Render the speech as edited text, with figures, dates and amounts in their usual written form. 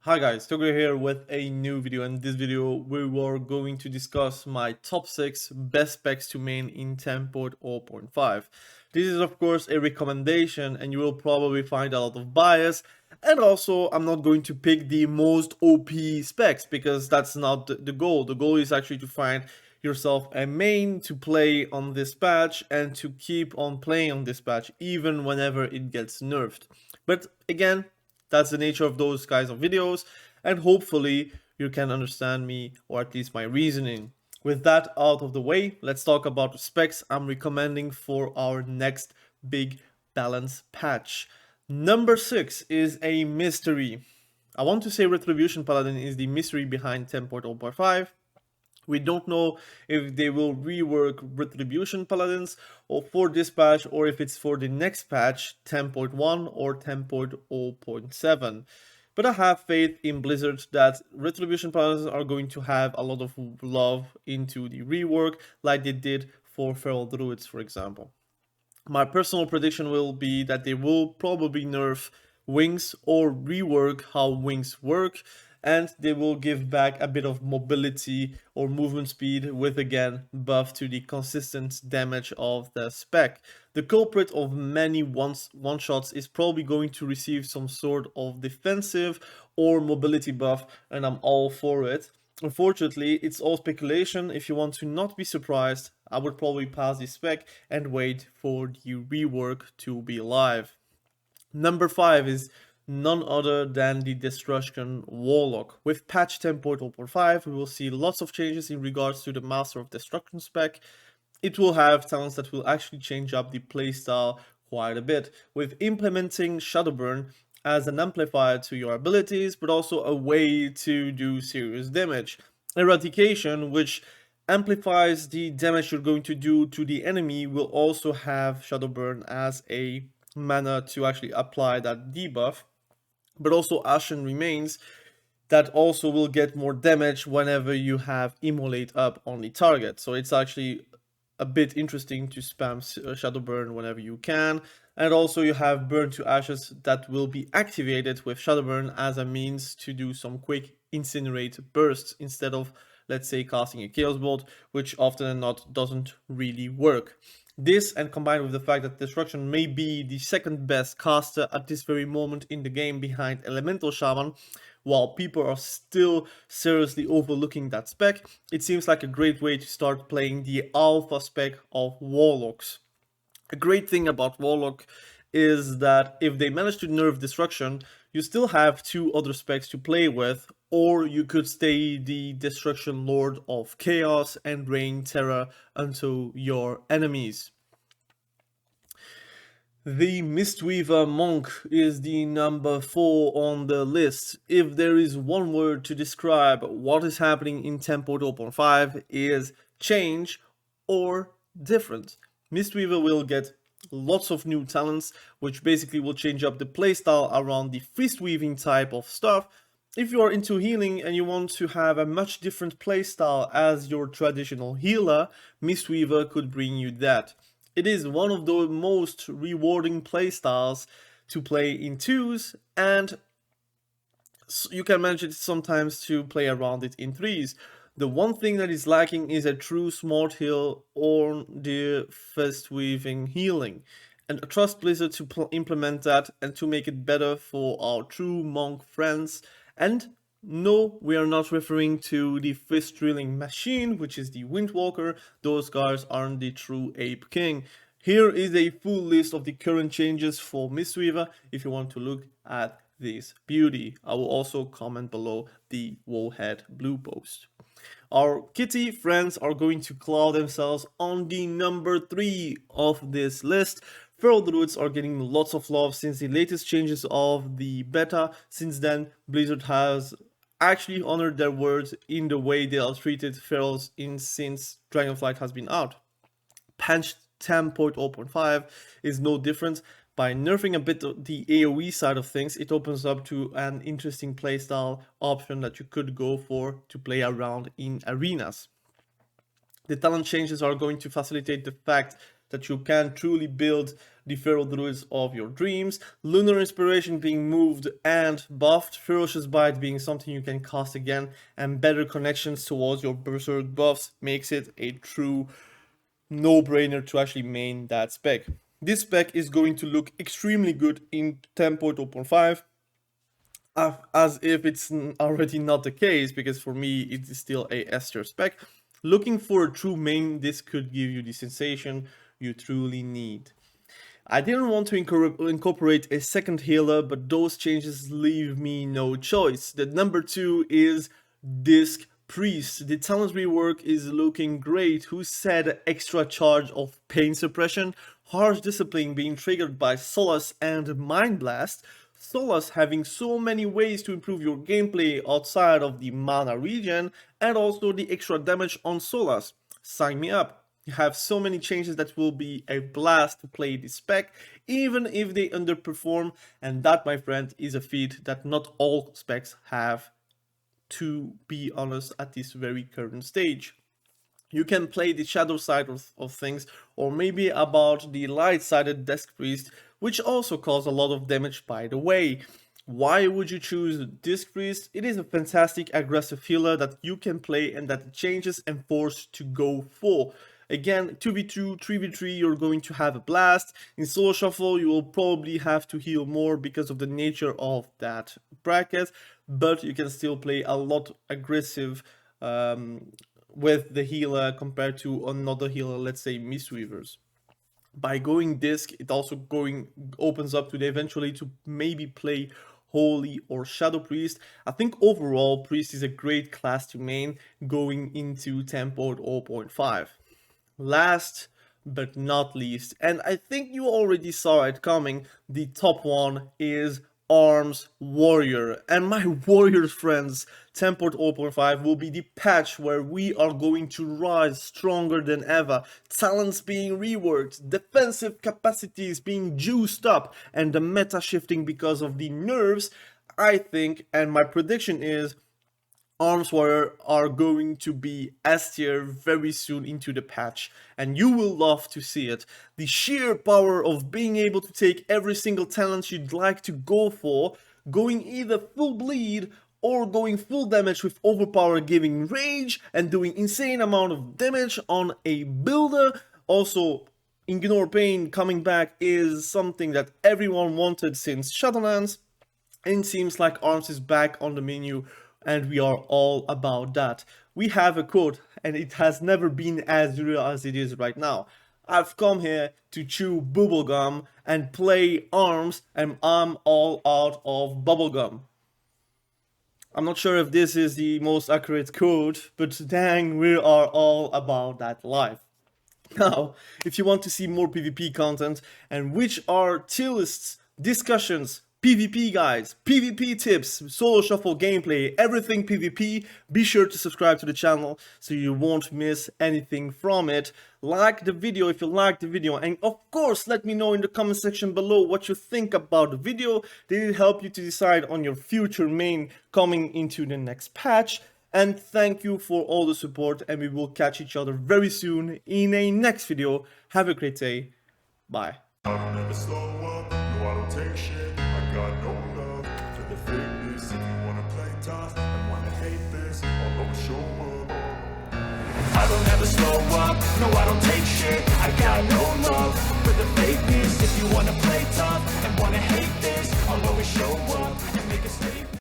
Hi guys, Togo here with a new video. In this video we were going to discuss my top 6 best specs to main in 10.0.5. This is of course a recommendation and you will probably find a lot of bias, and also I'm not going to pick the most OP specs because that's not the goal. The goal is actually to find yourself a main to play on this patch and to keep on playing on this patch even whenever it gets nerfed. But again, that's the nature of those kinds of videos, and hopefully you can understand me, or at least my reasoning. With that out of the way, let's talk about the specs I'm recommending for our next big balance patch. Number 6 is a mystery. I want to say Retribution Paladin is the mystery behind 10.0.5. We don't know if they will rework Retribution Paladins or for this patch, or if it's for the next patch 10.1 or 10.0.7. But I have faith in Blizzard that Retribution Paladins are going to have a lot of love into the rework like they did for Feral Druids, for example. My personal prediction will be that they will probably nerf wings or rework how wings work, and they will give back a bit of mobility or movement speed with again buff to the consistent damage of the spec. The culprit of many one-shots is probably going to receive some sort of defensive or mobility buff, and I'm all for it. Unfortunately, it's all speculation. If you want to not be surprised, I would probably pass the spec and wait for the rework to be live. Number 5 is none other than the Destruction Warlock. With patch 10.0.5, we will see lots of changes in regards to the Master of Destruction spec. It will have talents that will actually change up the playstyle quite a bit, with implementing Shadowburn as an amplifier to your abilities, but also a way to do serious damage. Eradication, which amplifies the damage you're going to do to the enemy, will also have Shadowburn as a mana to actually apply that debuff. But also Ashen Remains, that also will get more damage whenever you have Immolate up on the target. So it's actually a bit interesting to spam Shadowburn whenever you can. And also you have Burn to Ashes that will be activated with Shadowburn as a means to do some quick incinerate bursts instead of, let's say, casting a Chaos Bolt, which often than not doesn't really work. This, and combined with the fact that Destruction may be the second best caster at this very moment in the game behind Elemental Shaman, while people are still seriously overlooking that spec, it seems like a great way to start playing the alpha spec of Warlocks. A great thing about Warlock is that if they manage to nerf Destruction, you still have two other specs to play with, or you could stay the Destruction Lord of Chaos and rain terror onto your enemies. The Mistweaver Monk is the number 4 on the list. If there is one word to describe what is happening in 10.0.5, is change or different. Mistweaver will get lots of new talents, which basically will change up the playstyle around the fist weaving type of stuff. If you are into healing and you want to have a much different playstyle as your traditional healer, Mistweaver could bring you that. It is one of the most rewarding playstyles to play in twos, and you can manage it sometimes to play around it in threes. The one thing that is lacking is a true smart heal or the fist weaving healing. And I trust Blizzard to implement that and to make it better for our true monk friends. And no, we are not referring to the fist drilling machine, which is the windwalker. Those guys aren't the true ape king. Here is a full list of the current changes for Mistweaver if you want to look at this beauty. I will also comment below the wowhead blue post. Our kitty friends are going to claw themselves on the number 3 of this list. Feral Druids are getting lots of love since the latest changes of the beta. Since then, Blizzard has actually honored their words in the way they are treated ferals since Dragonflight has been out. Patch 10.0.5 is no different. By nerfing a bit the AoE side of things, it opens up to an interesting playstyle option that you could go for to play around in arenas. The talent changes are going to facilitate the fact that you can truly build the feral druids of your dreams. Lunar inspiration being moved and buffed, ferocious bite being something you can cast again, and better connections towards your berserk buffs makes it a true no-brainer to actually main that spec. This spec is going to look extremely good in 10.0.5, as if it's already not the case, because for me it is still a S tier spec. Looking for a true main, this could give you the sensation you truly need. I didn't want to incorporate a second healer, but those changes leave me no choice. The number 2 is Disc Priest. The talent rework is looking great. Who said extra charge of pain suppression? Harsh discipline being triggered by Solace and Mind Blast. Solace having so many ways to improve your gameplay outside of the mana regen, and also the extra damage on Solace. Sign me up. You have so many changes that will be a blast to play this spec, even if they underperform, and that, my friend, is a feat that not all specs have, to be honest, at this very current stage. You can play the shadow side of things, or maybe about the light-sided Disc Priest, which also cause a lot of damage, by the way. Why would you choose Disc Priest? It is a fantastic aggressive healer that you can play and that changes and forced to go for. Again, 2v2, 3v3, you're going to have a blast. In solo shuffle, you will probably have to heal more because of the nature of that bracket, but you can still play a lot aggressive with the healer compared to another healer, let's say Mistweavers. By going Disc, it also opens up to the eventually to maybe play Holy or Shadow Priest. I think overall, Priest is a great class to main going into 10.0.5. Last but not least, and I think you already saw it coming, the top one is Arms Warrior. And my warriors friends, 10.0.5 will be the patch where we are going to rise stronger than ever, talents being reworked, defensive capacities being juiced up, and the meta shifting because of the nerfs. I think, and my prediction is, Arms Warrior are going to be S tier very soon into the patch, and you will love to see it. The sheer power of being able to take every single talent you'd like to go for, going either full bleed or going full damage with overpower, giving rage and doing insane amount of damage on a builder. Also, Ignore Pain coming back is something that everyone wanted since Shadowlands, and it seems like Arms is back on the menu, and we are all about that. We have a quote, and it has never been as real as it is right now. I've come here to chew bubblegum and play Arms, and I'm all out of bubblegum. I'm not sure if this is the most accurate quote, but dang, we are all about that life. Now, if you want to see more PvP content, and which are tier lists, discussions, PvP guides, PvP tips, solo shuffle gameplay, everything PvP, be sure to subscribe to the channel so you won't miss anything from it. Like the video if you like the video, and of course let me know in the comment section below what you think about the video. Did it help you to decide on your future main coming into the next patch? And thank you for all the support, and we will catch each other very soon in a next video. Have a great day. Bye. I'll never slow up, no I don't take shit, I got no love for the fakeness. If you wanna play tough and wanna hate this, I'll always show up. I don't ever slow up, no I don't take shit, I got no love for the fakeness. If you wanna play tough and wanna hate this, I'll always show up and make a statement.